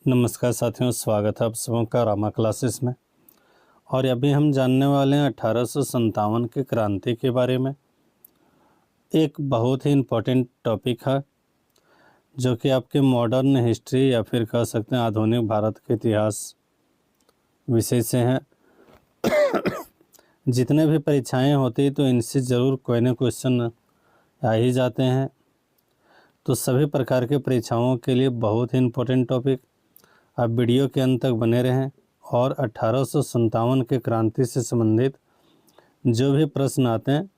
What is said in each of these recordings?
नमस्कार साथियों, स्वागत है आप सबों का रामा क्लासेस में। और अभी हम जानने वाले हैं 1857 की क्रांति के बारे में। एक बहुत ही इम्पोर्टेंट टॉपिक है जो कि आपके मॉडर्न हिस्ट्री या फिर कह सकते हैं आधुनिक भारत के इतिहास विषय से हैं। जितने भी परीक्षाएं होती तो इनसे ज़रूर कोई ना क्वेश्चन आ ही जाते हैं। तो सभी प्रकार के परीक्षाओं के लिए बहुत ही इम्पोर्टेंट टॉपिक। आप वीडियो के अंत तक बने रहें और 1857 के क्रांति से संबंधित जो भी प्रश्न आते हैं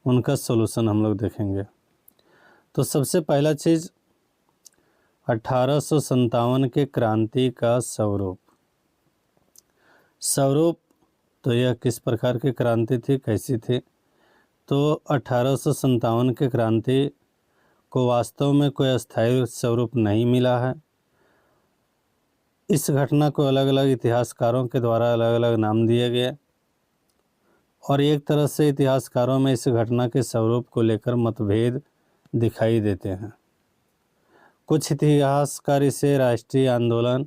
उनका सॉल्यूशन हम लोग देखेंगे। तो सबसे पहला चीज़ 1857 के क्रांति का स्वरूप। तो यह किस प्रकार की क्रांति थी, कैसी थी। तो 1857 के क्रांति को वास्तव में कोई अस्थायी स्वरूप नहीं मिला है। इस घटना को अलग अलग इतिहासकारों के द्वारा अलग अलग नाम दिए गए और एक तरह से इतिहासकारों में इस घटना के स्वरूप को लेकर मतभेद दिखाई देते हैं। कुछ इतिहासकार इसे राष्ट्रीय आंदोलन,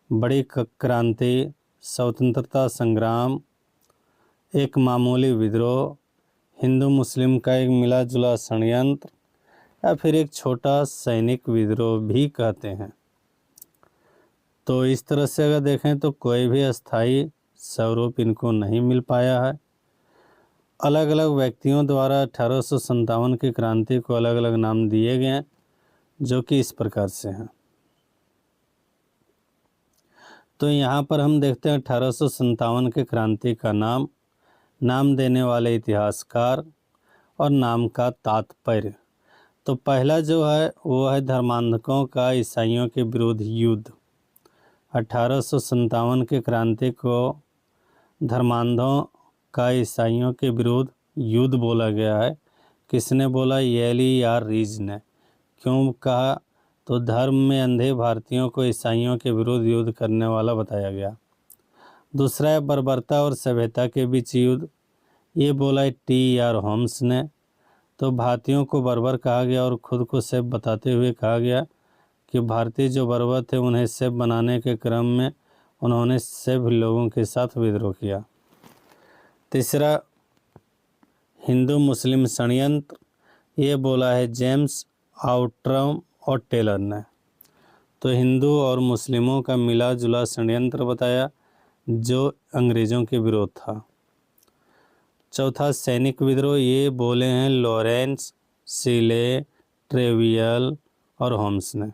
बड़ी क्रांति, स्वतंत्रता संग्राम, एक मामूली विद्रोह, हिंदू मुस्लिम का एक मिला जुला षड्यंत्र या फिर एक छोटा सैनिक विद्रोह भी कहते हैं। तो इस तरह से अगर देखें तो कोई भी अस्थायी स्वरूप इनको नहीं मिल पाया है। अलग अलग व्यक्तियों द्वारा 1857 की क्रांति को अलग अलग नाम दिए गए हैं जो कि इस प्रकार से हैं। तो यहाँ पर हम देखते हैं 1857 की क्रांति का नाम देने वाले इतिहासकार और नाम का तात्पर्य। तो पहला जो है वो है धर्मांधकों का ईसाइयों के विरुद्ध युद्ध। 1857 की क्रांति को धर्मांधों का ईसाइयों के विरुद्ध युद्ध बोला गया है। किसने बोला? येली या रीज ने। क्यों कहा? तो धर्म में अंधे भारतीयों को ईसाइयों के विरुद्ध युद्ध करने वाला बताया गया। दूसरा है बर्बरता और सभ्यता के बीच युद्ध। ये बोला T.R. होम्स ने। तो भारतीयों को बर्बर कहा गया और खुद को सभ्य बताते हुए कहा गया कि भारतीय जो बर्बर थे उन्हें सभ्य बनाने के क्रम में उन्होंने सभ्य लोगों के साथ विद्रोह किया। तीसरा हिंदू मुस्लिम षड्यंत्र। ये बोला है जेम्स आउट्रम और टेलर ने। तो हिंदू और मुस्लिमों का मिला जुला षड्यंत्र बताया जो अंग्रेज़ों के विरोध था। चौथा सैनिक विद्रोह। ये बोले हैं लॉरेंस, सीले, ट्रेवियल और होम्स ने।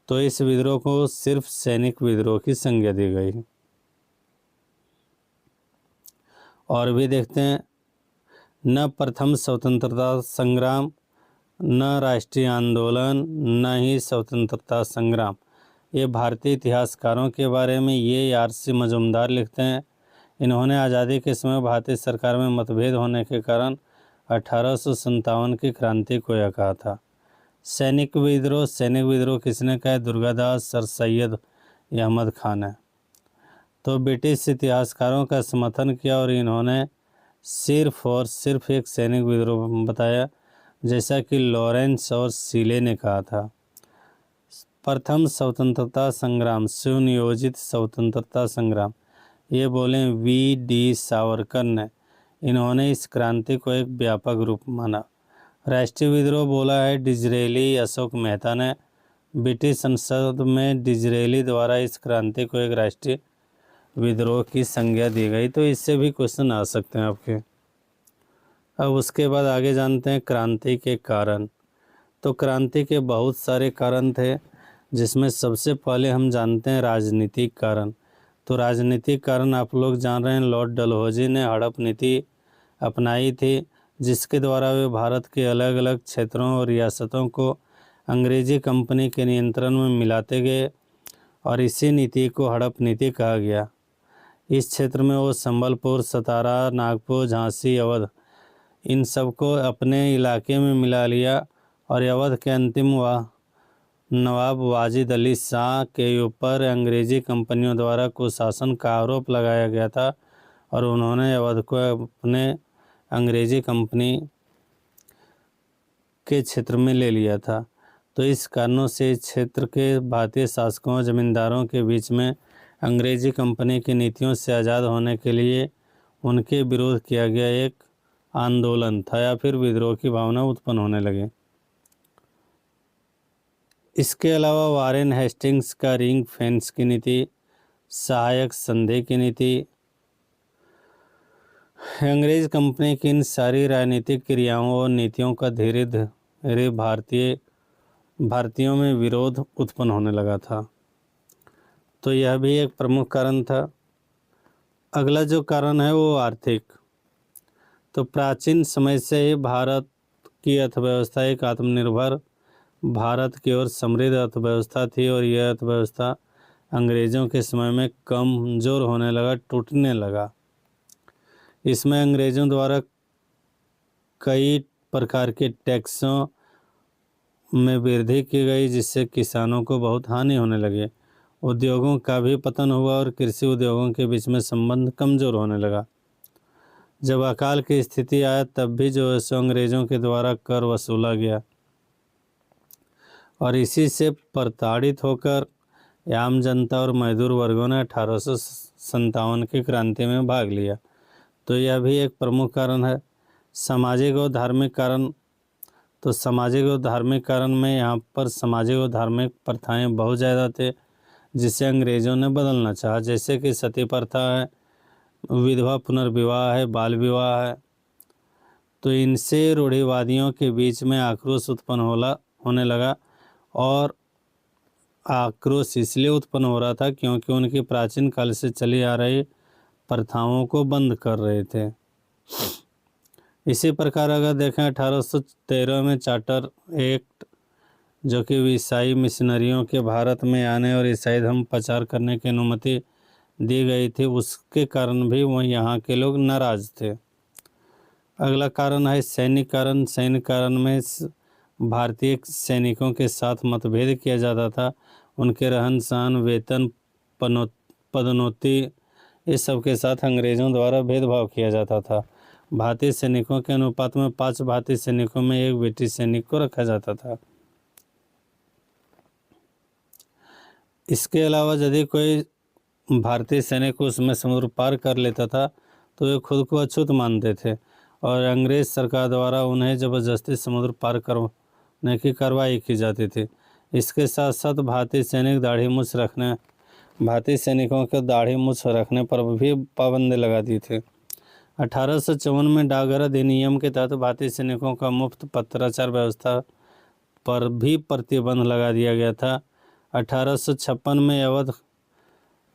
तो इस विद्रोह को सिर्फ सैनिक विद्रोह की संज्ञा दी गई। और भी देखते हैं, न प्रथम स्वतंत्रता संग्राम, न राष्ट्रीय आंदोलन, न ही स्वतंत्रता संग्राम। ये भारतीय इतिहासकारों के बारे में ये R.C. मजूमदार लिखते हैं। इन्होंने आज़ादी के समय भारतीय सरकार में मतभेद होने के कारण 1857 की क्रांति को यह कहा था। सैनिक विद्रोह किसने कहा? दुर्गादास, सर सैयद अहमद खान है। तो ब्रिटिश इतिहासकारों का समर्थन किया और इन्होंने सिर्फ और सिर्फ एक सैनिक विद्रोह बताया, जैसा कि लॉरेंस और सीले ने कहा था। प्रथम स्वतंत्रता संग्राम, सुनियोजित स्वतंत्रता संग्राम। ये बोले V.D. सावरकर ने। इन्होंने इस क्रांति को एक व्यापक रूप माना। राष्ट्रीय विद्रोह बोला है डिजरेली अशोक मेहता ने। ब्रिटिश संसद में डिजरेली द्वारा इस क्रांति को एक राष्ट्रीय विद्रोह की संज्ञा दी गई। तो इससे भी क्वेश्चन आ सकते हैं आपके। अब उसके बाद आगे जानते हैं क्रांति के कारण। तो क्रांति के बहुत सारे कारण थे, जिसमें सबसे पहले हम जानते हैं राजनीतिक कारण। तो राजनीतिक कारण आप लोग जान रहे हैं, लॉर्ड डलहौजी ने हड़प नीति अपनाई थी, जिसके द्वारा वे भारत के अलग अलग क्षेत्रों और रियासतों को अंग्रेजी कंपनी के नियंत्रण में मिलाते गए और इसी नीति को हड़प नीति कहा गया। इस क्षेत्र में वो संबलपुर, सतारा, नागपुर, झांसी, अवध इन सबको अपने इलाके में मिला लिया और अवध के अंतिम नवाब वाजिद अली शाह के ऊपर अंग्रेजी कंपनियों द्वारा कुशासन का आरोप लगाया गया था और उन्होंने अवध को अपने अंग्रेजी कंपनी के क्षेत्र में ले लिया था। तो इस कारणों से इस क्षेत्र के भारतीय शासकों और जमींदारों के बीच में अंग्रेजी कंपनी की नीतियों से आज़ाद होने के लिए उनके विरोध किया गया एक आंदोलन था या फिर विद्रोह की भावना उत्पन्न होने लगी। इसके अलावा वारेन हेस्टिंग्स का रिंग फेंस की नीति, सहायक संधि की नीति, अंग्रेज कंपनी की इन सारी राजनीतिक क्रियाओं और नीतियों का धीरे धीरे भारतीयों में विरोध उत्पन्न होने लगा था। तो यह भी एक प्रमुख कारण था। अगला जो कारण है वो आर्थिक। तो प्राचीन समय से ही भारत की अर्थव्यवस्था एक आत्मनिर्भर भारत की ओर समृद्ध अर्थव्यवस्था थी और यह अर्थव्यवस्था अंग्रेज़ों के समय में कमज़ोर होने लगा, टूटने लगा। इसमें अंग्रेज़ों द्वारा कई प्रकार के टैक्सों में वृद्धि की गई, जिससे किसानों को बहुत हानि होने लगी। उद्योगों का भी पतन हुआ और कृषि उद्योगों के बीच में संबंध कमज़ोर होने लगा। जब अकाल की स्थिति आया तब भी जो है सो अंग्रेज़ों के द्वारा कर वसूला गया और इसी से प्रताड़ित होकर आम जनता और मजदूर वर्गों ने 1857 की क्रांति में भाग लिया। तो यह भी एक प्रमुख कारण है। सामाजिक और धार्मिक कारण। तो सामाजिक और धार्मिक कारण में यहाँ पर सामाजिक और धार्मिक प्रथाएं बहुत ज़्यादा थे, जिसे अंग्रेज़ों ने बदलना चाहा, जैसे कि सती प्रथा है, विधवा पुनर्विवाह है, बाल विवाह है। तो इनसे रूढ़िवादियों के बीच में आक्रोश उत्पन्न होने लगा और आक्रोश इसलिए उत्पन्न हो रहा था क्योंकि उनकी प्राचीन काल से चली आ रही प्रथाओं को बंद कर रहे थे। इसी प्रकार अगर देखें 1813 में चार्टर एक्ट, जो कि ईसाई मिशनरियों के भारत में आने और ईसाई धर्म प्रचार करने की अनुमति दी गई थी, उसके कारण भी वह यहाँ के लोग नाराज थे। अगला कारण है सैनिक कारण। सैनिक कारण में भारतीय सैनिकों के साथ मतभेद किया जाता था। उनके रहन सहन, वेतन, पदोन्नति, इस सब के साथ अंग्रेज़ों द्वारा भेदभाव किया जाता था। भारतीय सैनिकों के अनुपात में 5 भारतीय सैनिकों में 1 ब्रिटिश सैनिक को रखा जाता था। इसके अलावा यदि कोई भारतीय सैनिक उसमें समुद्र पार कर लेता था तो वे खुद को अछूत मानते थे और अंग्रेज़ सरकार द्वारा उन्हें ज़बरदस्ती समुद्र पार करने की कार्रवाई की जाती थी। इसके साथ साथ भारतीय सैनिकों के दाढ़ी मूछ रखने पर भी पाबंदी लगा दी थी। 1854 में डाकघर अधिनियम के तहत भारतीय सैनिकों का मुफ्त पत्राचार व्यवस्था पर भी प्रतिबंध लगा दिया गया था। 1856 में अवध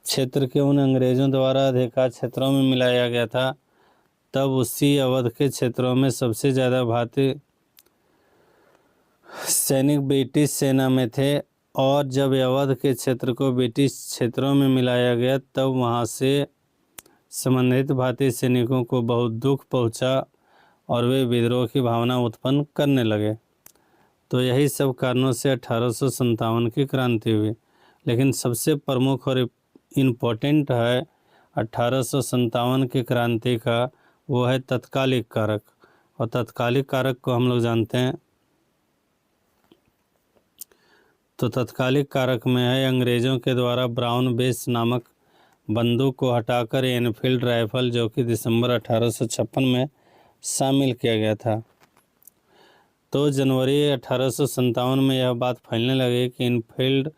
क्षेत्र के उन अंग्रेज़ों द्वारा अधिकार क्षेत्रों में मिलाया गया था। तब उसी अवध के क्षेत्रों में सबसे ज़्यादा भारतीय सैनिक ब्रिटिश सेना में थे और जब अवध के क्षेत्र को ब्रिटिश क्षेत्रों में मिलाया गया तब वहां से संबंधित भारतीय सैनिकों को बहुत दुख पहुंचा और वे विद्रोह की भावना उत्पन्न करने लगे। तो यही सब कारणों से 1857 की क्रांति हुई। लेकिन सबसे प्रमुख और इम्पोर्टेंट है 1857 की क्रांति का, वो है तत्कालिक कारक। और तत्कालिक कारक को हम लोग जानते हैं। तो तत्कालिक कारक में है अंग्रेज़ों के द्वारा ब्राउन बेस नामक बंदूक को हटाकर एनफील्ड राइफल, जो कि दिसंबर 1856 में शामिल किया गया था। तो जनवरी 1857 में यह बात फैलने लगी कि एनफील्ड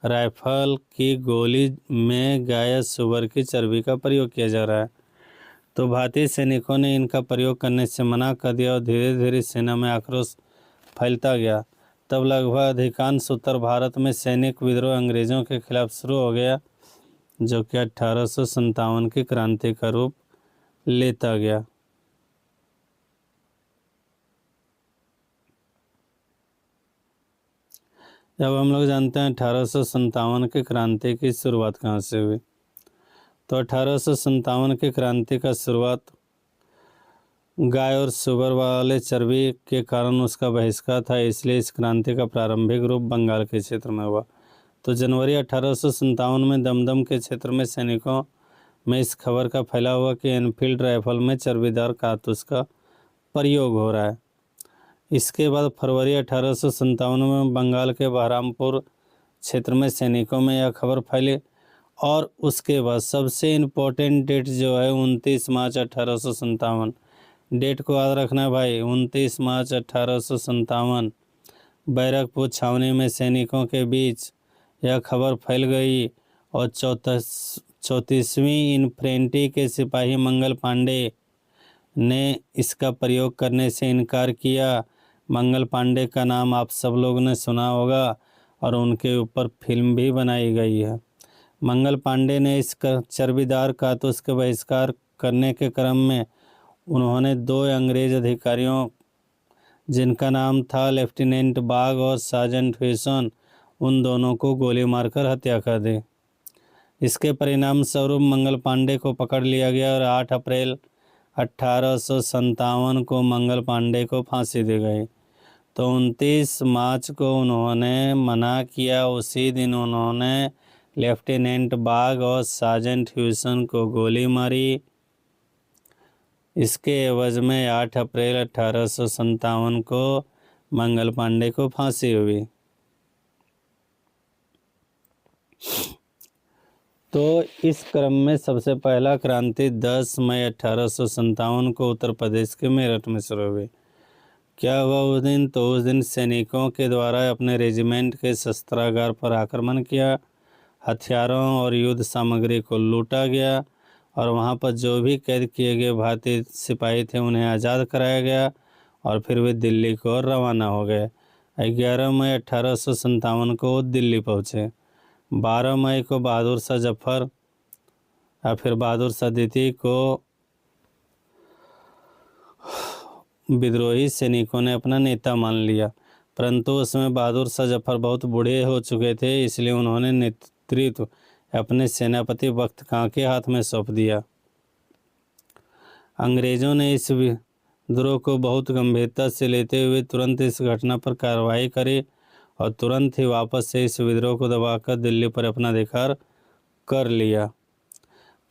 राइफल की गोली में गाय सुअर की चर्बी का प्रयोग किया जा रहा है। तो भारतीय सैनिकों ने इनका प्रयोग करने से मना कर दिया और धीरे धीरे सेना में आक्रोश फैलता गया। तब लगभग अधिकांश उत्तर भारत में सैनिक विद्रोह अंग्रेज़ों के खिलाफ शुरू हो गया, जो कि 1857 की क्रांति का रूप लेता गया। अब हम लोग जानते हैं 1857 की क्रांति की शुरुआत कहाँ से हुई। तो 1857 की क्रांति का शुरुआत गाय और सुअर वाले चर्बी के कारण उसका बहिष्कार था, इसलिए इस क्रांति का प्रारंभिक रूप बंगाल के क्षेत्र में हुआ। तो जनवरी 1857 में दमदम के क्षेत्र में सैनिकों में इस खबर का फैला हुआ कि एनफील्ड राइफल में चर्बीदार कारतूस का प्रयोग हो रहा है। इसके बाद फरवरी 1857 में बंगाल के बहरामपुर क्षेत्र में सैनिकों में यह खबर फैली। और उसके बाद सबसे इम्पोर्टेंट डेट जो है 29 मार्च 1857, डेट को याद रखना भाई, 29 मार्च 1857 बैरकपुर छावनी में सैनिकों के बीच यह खबर फैल गई और 34वीं इन्फेंट्री के सिपाही मंगल पांडे ने इसका प्रयोग करने से इनकार किया। मंगल पांडे का नाम आप सब लोगों ने सुना होगा और उनके ऊपर फिल्म भी बनाई गई है। मंगल पांडे ने इस चर्बीदार कारतूस के बहिष्कार करने के क्रम में उन्होंने 2 अंग्रेज अधिकारियों जिनका नाम था लेफ्टिनेंट बाग और सार्जेंट ह्यूसन, उन दोनों को गोली मारकर हत्या कर दी। इसके परिणाम स्वरूप मंगल पांडे को पकड़ लिया गया और 8 अप्रैल 1857 को मंगल पांडे को फांसी दी गई। तो 29 मार्च को उन्होंने मना किया। उसी दिन उन्होंने लेफ्टिनेंट बाग और सार्जेंट ह्यूसन को गोली मारी। इसके एवज में 8 अप्रैल 1857 को मंगल पांडे को फांसी हुई। तो इस क्रम में सबसे पहला क्रांति 10 मई 1857 को उत्तर प्रदेश के मेरठ में शुरू हुई। क्या हुआ उस दिन? तो उस दिन सैनिकों के द्वारा अपने रेजिमेंट के शस्त्रागार पर आक्रमण किया, हथियारों और युद्ध सामग्री को लूटा गया और वहां पर जो भी कैद किए गए भारतीय सिपाही थे उन्हें आज़ाद कराया गया और फिर वे दिल्ली को रवाना हो गए। 11 मई 1857 को वो दिल्ली पहुँचे। 12 मई को बहादुर शाह जफर या फिर बहादुर शाह द्वितीय को विद्रोही सैनिकों ने अपना नेता मान लिया, परंतु उसमें बहादुर शाह जफर बहुत बूढ़े हो चुके थे, इसलिए उन्होंने नेतृत्व अपने सेनापति बख्त खां के हाथ में सौंप दिया। अंग्रेजों ने इस विद्रोह को बहुत गंभीरता से लेते हुए तुरंत इस घटना पर कार्रवाई करी और तुरंत ही वापस से इस विद्रोह को दबाकर दिल्ली पर अपना अधिकार कर लिया।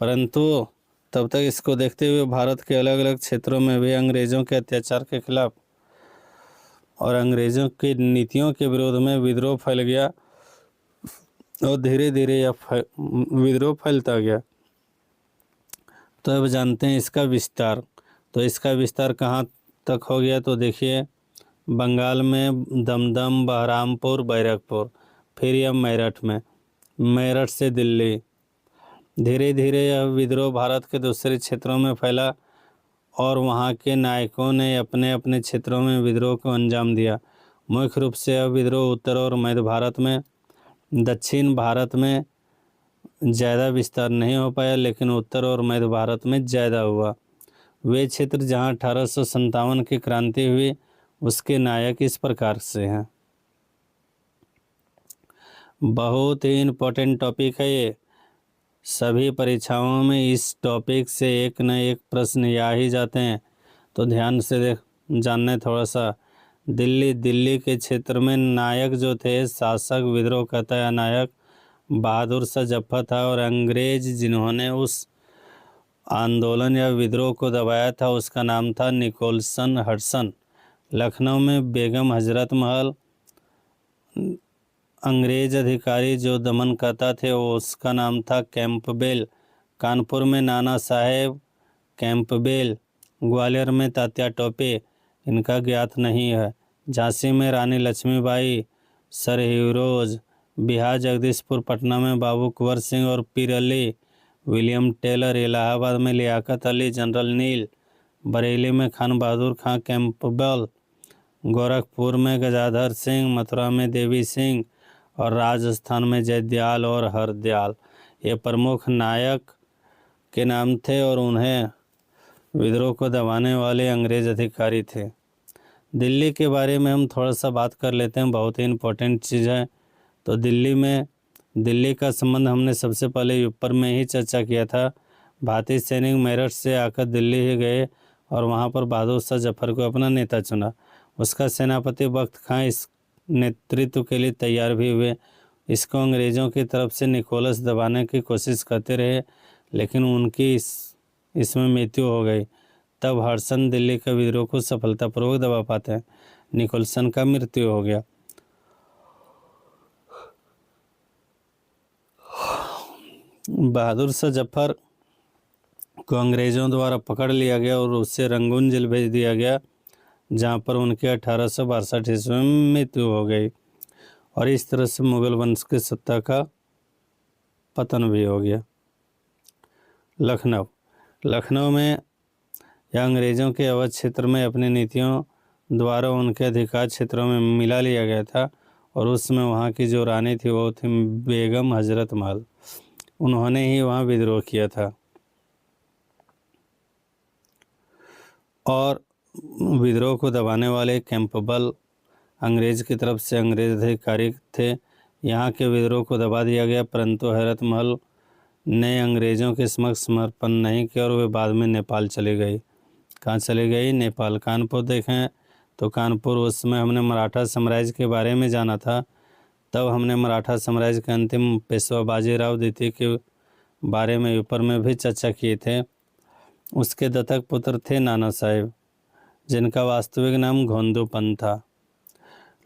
परंतु तब तक इसको देखते हुए भारत के अलग अलग क्षेत्रों में भी अंग्रेज़ों के अत्याचार के खिलाफ और अंग्रेज़ों की नीतियों के विरोध में विद्रोह फैल गया और धीरे धीरे यह विद्रोह फैलता गया। तो अब जानते हैं इसका विस्तार। तो इसका विस्तार कहाँ तक हो गया? तो देखिए, बंगाल में दमदम, बहरामपुर, बैरकपुर, फिर यह मेरठ में, मेरठ से दिल्ली। धीरे धीरे यह विद्रोह भारत के दूसरे क्षेत्रों में फैला और वहाँ के नायकों ने अपने अपने क्षेत्रों में विद्रोह को अंजाम दिया। मुख्य रूप से यह विद्रोह उत्तर और मध्य भारत में, दक्षिण भारत में ज़्यादा विस्तार नहीं हो पाया, लेकिन उत्तर और मध्य भारत में ज़्यादा हुआ। वे क्षेत्र जहाँ 1857 की क्रांति हुई उसके नायक इस प्रकार से हैं। बहुत ही इम्पोर्टेंट टॉपिक है ये, सभी परीक्षाओं में इस टॉपिक से एक न एक प्रश्न आ ही जाते हैं। तो ध्यान से जानना थोड़ा सा। दिल्ली के क्षेत्र में नायक जो थे, शासक विद्रोह करता है नायक बहादुर शाह जफर था, और अंग्रेज जिन्होंने उस आंदोलन या विद्रोह को दबाया था उसका नाम था निकोलसन हडसन। लखनऊ में बेगम हजरत महल, अंग्रेज अधिकारी जो दमन करता थे वो उसका नाम था कैंपबेल। कानपुर में नाना साहेब कैंपबेल, ग्वालियर में तात्या टोपे, इनका ज्ञात नहीं है। झांसी में रानी लक्ष्मीबाई, सर हीरोज, बिहार जगदीशपुर पटना में बाबू कुंवर सिंह और पीर अली, विलियम टेलर, इलाहाबाद में लियाकत अली, जनरल नील, बरेली में खान बहादुर खां कैंपबेल, गोरखपुर में गजाधर सिंह, मथुरा में देवी सिंह और राजस्थान में जयदयाल और हरदयाल। ये प्रमुख नायक के नाम थे और उन्हें विद्रोह को दबाने वाले अंग्रेज अधिकारी थे। दिल्ली के बारे में हम थोड़ा सा बात कर लेते हैं, बहुत ही इम्पोर्टेंट चीज़ है। तो दिल्ली का संबंध हमने सबसे पहले ऊपर में ही चर्चा किया था। भारतीय सैनिक मेरठ से आकर दिल्ली ही गए और वहाँ पर बहादुर शाह जफर को अपना नेता चुना। उसका सेनापति बख्त खां इस नेतृत्व के लिए तैयार भी हुए। इसको अंग्रेज़ों की तरफ से निकोलस दबाने की कोशिश करते रहे, लेकिन उनकी इसमें मृत्यु हो गई। तब हडसन दिल्ली का विद्रोह को सफलतापूर्वक दबा पाते हैं। निकोलसन का मृत्यु हो गया। बहादुर शाह जफर को अंग्रेज़ों द्वारा पकड़ लिया गया और उससे रंगून जेल भेज दिया गया, जहाँ पर उनके 1862 ईस्वी में मृत्यु हो गई और इस तरह से मुगल वंश की सत्ता का पतन भी हो गया। लखनऊ में या अंग्रेज़ों के अवध क्षेत्र में अपनी नीतियों द्वारा उनके अधिकार क्षेत्रों में मिला लिया गया था और उसमें वहाँ की जो रानी थी वो थी बेगम हजरत महल। उन्होंने ही वहाँ विद्रोह किया था और विद्रोह को दबाने वाले कैंपबेल अंग्रेज़ की तरफ से अंग्रेज़ अधिकारी थे। यहाँ के विद्रोह को दबा दिया गया, परंतु हजरत महल ने अंग्रेज़ों के समक्ष समर्पण नहीं किया और वे बाद में नेपाल चली गई। कहाँ चली गई? नेपाल। कानपुर देखें तो कानपुर उस समय हमने मराठा साम्राज्य के बारे में जाना था, तब हमने मराठा साम्राज्य के अंतिम पेशवा बाजीराव द्वितीय के बारे में ऊपर में भी चर्चा किए थे। उसके दत्तक पुत्र थे नाना साहेब, जिनका वास्तविक नाम घोंदूपंत था।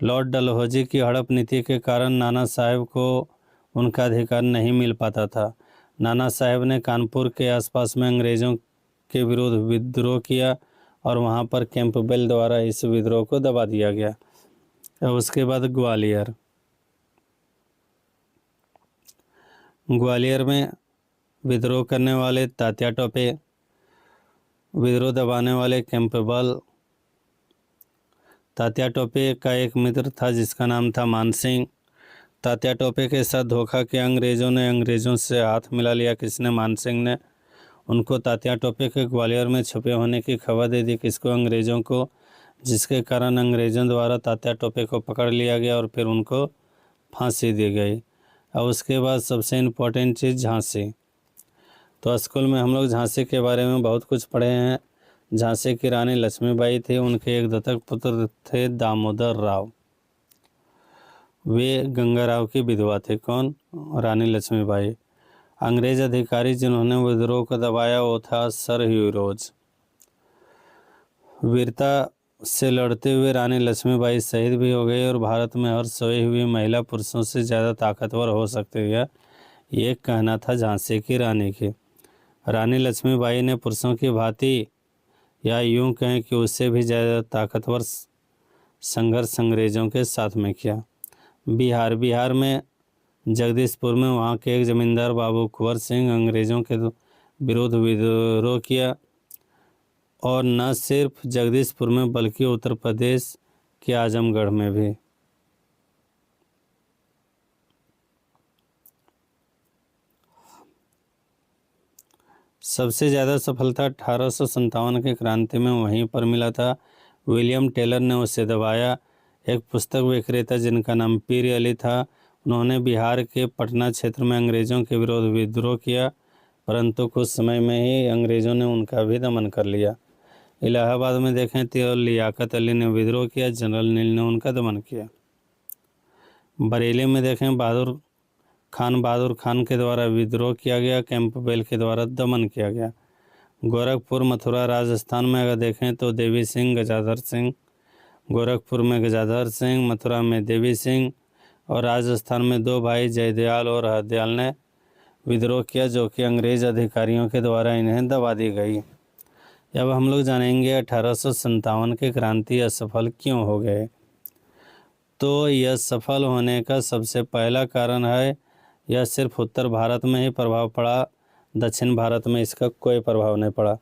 लॉर्ड डलहौजी की हड़प नीति के कारण नाना साहेब को उनका अधिकार नहीं मिल पाता था। नाना साहेब ने कानपुर के आसपास में अंग्रेज़ों के विरुद्ध विद्रोह किया और वहां पर कैंपबेल द्वारा इस विद्रोह को दबा दिया गया। उसके बाद ग्वालियर में विद्रोह करने वाले तात्या टोपे, विद्रोह दबाने वाले कैंपबेल। तात्या टोपे का एक मित्र था जिसका नाम था मानसिंह। तात्या टोपे के साथ धोखा किया अंग्रेज़ों से हाथ मिला लिया। किसने? मानसिंह ने। उनको तात्या टोपे के ग्वालियर में छुपे होने की खबर दे दी। किसको? अंग्रेज़ों को, जिसके कारण अंग्रेज़ों द्वारा तात्या टोपे को पकड़ लिया गया और फिर उनको फांसी दी गई। और उसके बाद सबसे इम्पोर्टेंट चीज़ झांसी। तो स्कूल में हम लोग झांसी के बारे में बहुत कुछ पढ़े हैं। झांसी की रानी लक्ष्मीबाई थी, उनके एक दत्तक पुत्र थे दामोदर राव। वे गंगाराव की विधवा थे। कौन? रानी लक्ष्मीबाई। अंग्रेज अधिकारी जिन्होंने विद्रोह को दबाया वो था सर ह्यू रोज। वीरता से लड़ते हुए रानी लक्ष्मीबाई शहीद भी हो गई और भारत में हर सोई हुई महिला पुरुषों से ज़्यादा ताकतवर हो सकती है, ये कहना था झांसी की रानी की। रानी लक्ष्मीबाई ने पुरुषों की भांति या यूं कहें कि उससे भी ज़्यादा ताकतवर संघर्ष अंग्रेज़ों के साथ में किया। बिहार में जगदीशपुर में वहाँ के एक जमींदार बाबू कुंवर सिंह अंग्रेज़ों के विरुद्ध विद्रोह किया और न सिर्फ जगदीशपुर में बल्कि उत्तर प्रदेश के आजमगढ़ में भी। सबसे ज़्यादा सफलता 1857 के क्रांति में वहीं पर मिला था। विलियम टेलर ने उसे दबाया। एक पुस्तक विक्रेता जिनका नाम पीर अली था, उन्होंने बिहार के पटना क्षेत्र में अंग्रेज़ों के विरुद्ध विद्रोह किया, परंतु कुछ समय में ही अंग्रेज़ों ने उनका भी दमन कर लिया। इलाहाबाद में देखें तो लियाकत अली ने विद्रोह किया, जनरल नील ने उनका दमन किया। बरेली में देखें बहादुर खान के द्वारा विद्रोह किया गया, कैंपबेल के द्वारा दमन किया गया। गोरखपुर मथुरा राजस्थान में अगर देखें तो देवी सिंह गजाधर सिंह, गोरखपुर में गजाधर सिंह, मथुरा में देवी सिंह और राजस्थान में दो भाई जयदयाल और हरदयाल ने विद्रोह किया, जो कि अंग्रेज अधिकारियों के द्वारा इन्हें दबा दी गई। अब हम लोग जानेंगे 1857 के क्रांति असफल क्यों हो गए। तो यह सफल होने का सबसे पहला कारण है यह सिर्फ उत्तर भारत में ही प्रभाव पड़ा, दक्षिण भारत में इसका कोई प्रभाव नहीं पड़ा।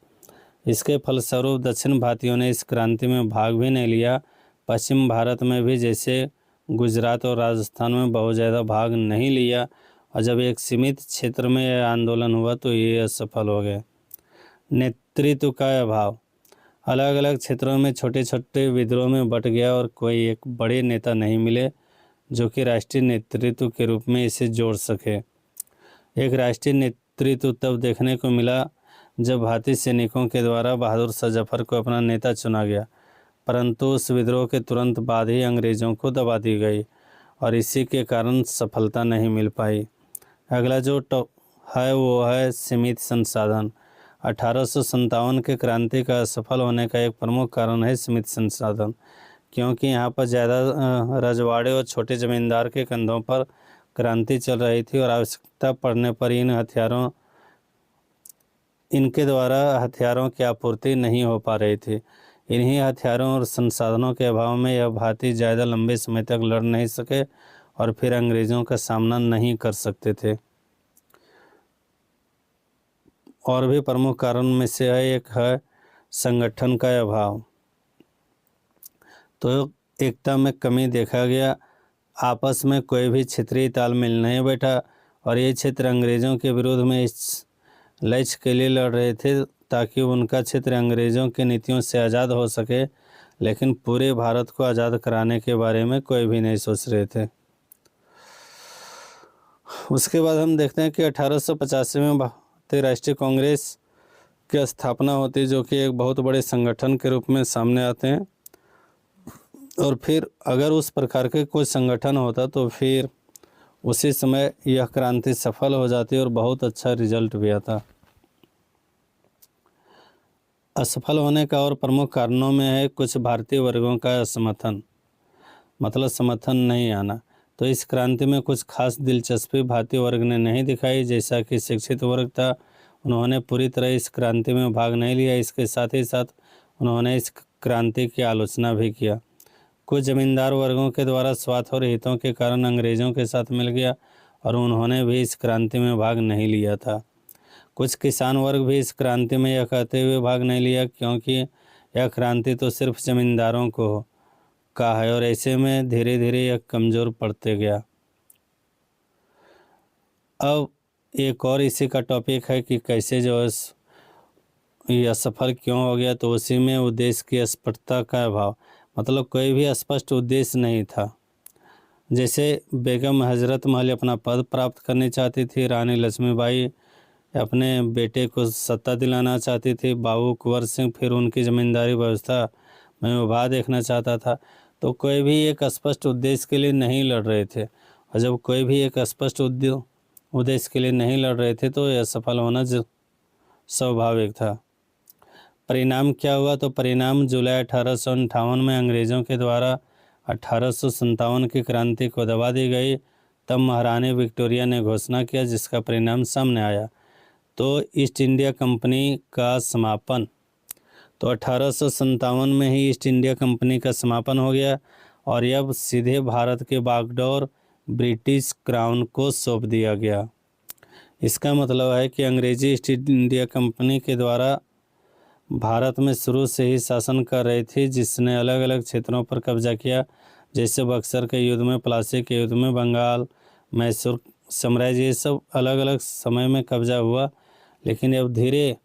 इसके फलस्वरूप दक्षिण भारतीयों ने इस क्रांति में भाग भी नहीं लिया। पश्चिम भारत में भी जैसे गुजरात और राजस्थान में बहुत ज़्यादा भाग नहीं लिया और जब एक सीमित क्षेत्र में यह आंदोलन हुआ तो ये असफल हो गए। नेतृत्व का अभाव। अलग अलग क्षेत्रों में छोटे छोटे विद्रोह में बट गया और कोई एक बड़े नेता नहीं मिले जो कि राष्ट्रीय नेतृत्व के रूप में इसे जोड़ सके। एक राष्ट्रीय नेतृत्व तब देखने को मिला जब भारतीय सैनिकों के द्वारा बहादुर शाह जफर को अपना नेता चुना गया, परंतु उस विद्रोह के तुरंत बाद ही अंग्रेज़ों को दबा दी गई और इसी के कारण सफलता नहीं मिल पाई। अगला जो है वो है सीमित संसाधन। 1857 के क्रांति का असफल होने का एक प्रमुख कारण है सीमित संसाधन, क्योंकि यहाँ पर ज़्यादा रजवाड़े और छोटे ज़मींदार के कंधों पर क्रांति चल रही थी और आवश्यकता पड़ने पर इनके द्वारा हथियारों की आपूर्ति नहीं हो पा रही थी। इन्हीं हथियारों और संसाधनों के अभाव में यह भारतीय ज़्यादा लंबे समय तक लड़ नहीं सके और फिर अंग्रेज़ों का सामना नहीं कर सकते थे। और भी प्रमुख कारण में से एक है संगठन का अभाव। तो एकता में कमी देखा गया, आपस में कोई भी क्षेत्रीय तालमेल नहीं बैठा और ये क्षेत्र अंग्रेज़ों के विरोध में इस लक्ष्य के लिए लड़ रहे थे ताकि उनका क्षेत्र अंग्रेज़ों की नीतियों से आज़ाद हो सके, लेकिन पूरे भारत को आज़ाद कराने के बारे में कोई भी नहीं सोच रहे थे। उसके बाद हम देखते हैं कि 1885 में भारतीय राष्ट्रीय कांग्रेस की स्थापना होती है, जो कि एक बहुत बड़े संगठन के रूप में सामने आते हैं। और फिर अगर उस प्रकार के कोई संगठन होता तो फिर उसी समय यह क्रांति सफल हो जाती और बहुत अच्छा रिजल्ट भी आता। असफल होने का और प्रमुख कारणों में है कुछ भारतीय वर्गों का असमर्थन, मतलब समर्थन नहीं आना। तो इस क्रांति में कुछ खास दिलचस्पी भारतीय वर्ग ने नहीं दिखाई। जैसा कि शिक्षित वर्ग था, उन्होंने पूरी तरह इस क्रांति में भाग नहीं लिया। इसके साथ ही साथ उन्होंने इस क्रांति की आलोचना भी किया। कुछ जमींदार वर्गों के द्वारा स्वार्थ और हितों के कारण अंग्रेज़ों के साथ मिल गया और उन्होंने भी इस क्रांति में भाग नहीं लिया था। कुछ किसान वर्ग भी इस क्रांति में यह कहते हुए भाग नहीं लिया क्योंकि यह क्रांति तो सिर्फ जमींदारों का है और ऐसे में धीरे धीरे यह कमज़ोर पड़ते गया। अब एक और इसी का टॉपिक है कि कैसे जो है यह सफल क्यों हो गया। तो उसी में उद्देश्य की स्पष्टता का अभाव, मतलब कोई भी स्पष्ट उद्देश्य नहीं था। जैसे बेगम हजरत महल अपना पद प्राप्त करनी चाहती थी, रानी लक्ष्मीबाई अपने बेटे को सत्ता दिलाना चाहती थी, बाबू कुंवर सिंह फिर उनकी ज़मींदारी व्यवस्था में उभार देखना चाहता था। तो कोई भी एक स्पष्ट उद्देश्य के लिए नहीं लड़ रहे थे, और जब कोई भी एक स्पष्ट उद्देश्य के लिए नहीं लड़ रहे थे तो यह सफल होना स्वाभाविक था। परिणाम क्या हुआ? तो परिणाम जुलाई 1858 में अंग्रेज़ों के द्वारा 1857 की क्रांति को दबा दी गई। तब महारानी विक्टोरिया ने घोषणा किया, जिसका परिणाम सामने आया। तो ईस्ट इंडिया कंपनी का समापन, तो 1857 में ही ईस्ट इंडिया कंपनी का समापन हो गया और अब सीधे भारत के बागडोर ब्रिटिश क्राउन को सौंप दिया गया। इसका मतलब है कि अंग्रेजी ईस्ट इंडिया कंपनी के द्वारा भारत में शुरू से ही शासन कर रही थी, जिसने अलग अलग क्षेत्रों पर कब्जा किया, जैसे बक्सर के युद्ध में, प्लासी के युद्ध में, बंगाल, मैसूर साम्राज्य, ये सब अलग अलग समय में कब्जा हुआ। लेकिन अब धीरे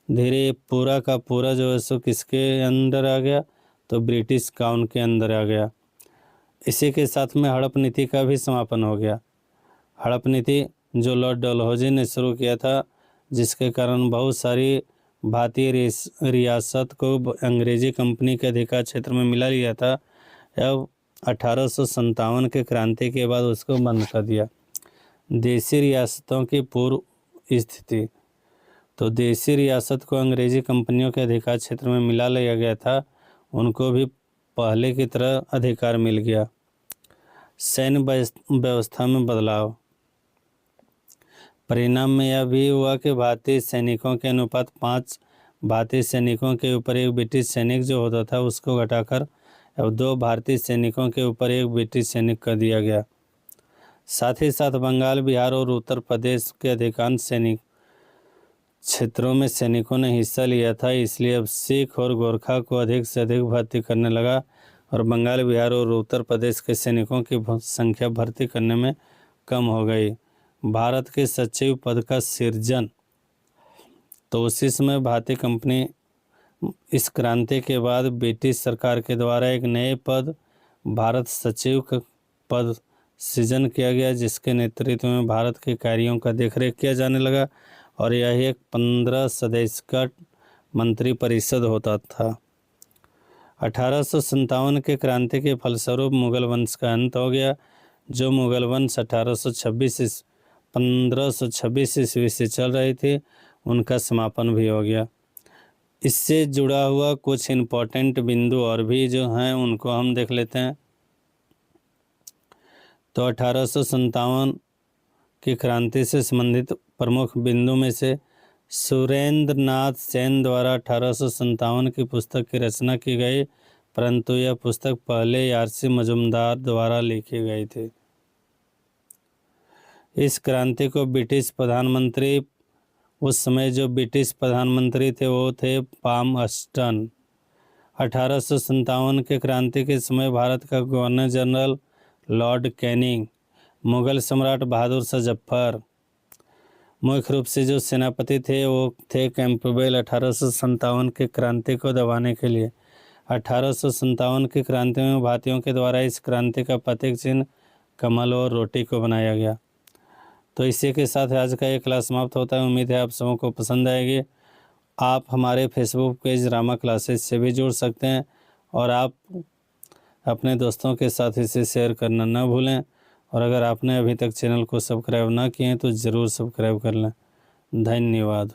धीरे पूरा का पूरा जो है सो किसके अंदर आ गया? तो ब्रिटिश क्राउन के अंदर आ गया। इसी के साथ में हड़प नीति का भी समापन हो गया। हड़प नीति जो लॉर्ड डलहौजी ने शुरू किया था, जिसके कारण बहुत सारी भारतीय रियासत को अंग्रेजी कंपनी के अधिकार क्षेत्र में मिला लिया था, अब 1857 के क्रांति के बाद उसको बंद कर दिया। देसी रियासतों की पूर्व स्थिति, तो देसी रियासत को अंग्रेजी कंपनियों के अधिकार क्षेत्र में मिला लिया गया था, उनको भी पहले की तरह अधिकार मिल गया। सैन्य व्यवस्था में बदलाव, परिणाम में यह भी हुआ कि भारतीय सैनिकों के अनुपात 5 भारतीय सैनिकों के ऊपर एक ब्रिटिश सैनिक जो होता था उसको घटाकर अब 2 भारतीय सैनिकों के ऊपर एक ब्रिटिश सैनिक कर दिया गया। साथ ही साथ बंगाल, बिहार और उत्तर प्रदेश के अधिकांश सैनिक क्षेत्रों में सैनिकों ने हिस्सा लिया था, इसलिए अब सिख और गोरखा को अधिक से अधिक भर्ती करने लगा और बंगाल, बिहार और उत्तर प्रदेश के सैनिकों की संख्या भर्ती करने में कम हो गई। भारत के सचिव पद का सृजन, तो उसी समय भारतीय कंपनी इस क्रांति के बाद ब्रिटिश सरकार के द्वारा एक नए पद भारत सचिव का पद सृजन किया गया, जिसके नेतृत्व में भारत के कार्यों का देखरेख किया जाने लगा और यह एक 15 सदस्य का मंत्रिपरिषद होता था। 1857 के क्रांति के फलस्वरूप मुगल वंश का अंत हो गया। जो मुगल वंश 1526 ईस्वी से चल रही थी, उनका समापन भी हो गया। इससे जुड़ा हुआ कुछ इम्पोर्टेंट बिंदु और भी जो हैं उनको हम देख लेते हैं। तो 1857 की क्रांति से संबंधित प्रमुख बिंदु में से सुरेंद्र नाथ सेन द्वारा 1857 की पुस्तक की रचना की गई, परंतु यह पुस्तक पहले आरसी मजूमदार द्वारा लिखी गई थी। इस क्रांति को ब्रिटिश प्रधानमंत्री, उस समय जो ब्रिटिश प्रधानमंत्री थे वो थे पामस्टन। 1857 के क्रांति के समय भारत का governor general Lord Canning, Mughal सम्राट बहादुर शाह जफर, मुख्य रूप से जो सेनापति थे वो थे कैंपबेल। 1857 के क्रांति को दबाने के लिए 1857 की क्रांति में भारतीयों के द्वारा इस क्रांति का प्रतीक चिन्ह कमल और रोटी को बनाया गया। तो इसी के साथ आज का ये क्लास समाप्त होता है। उम्मीद है आप सबों को पसंद आएगी। आप हमारे फेसबुक पेज रामा क्लासेस से भी जुड़ सकते हैं और आप अपने दोस्तों के साथ इसे शेयर करना ना भूलें। और अगर आपने अभी तक चैनल को सब्सक्राइब ना किए हैं तो ज़रूर सब्सक्राइब कर लें। धन्यवाद।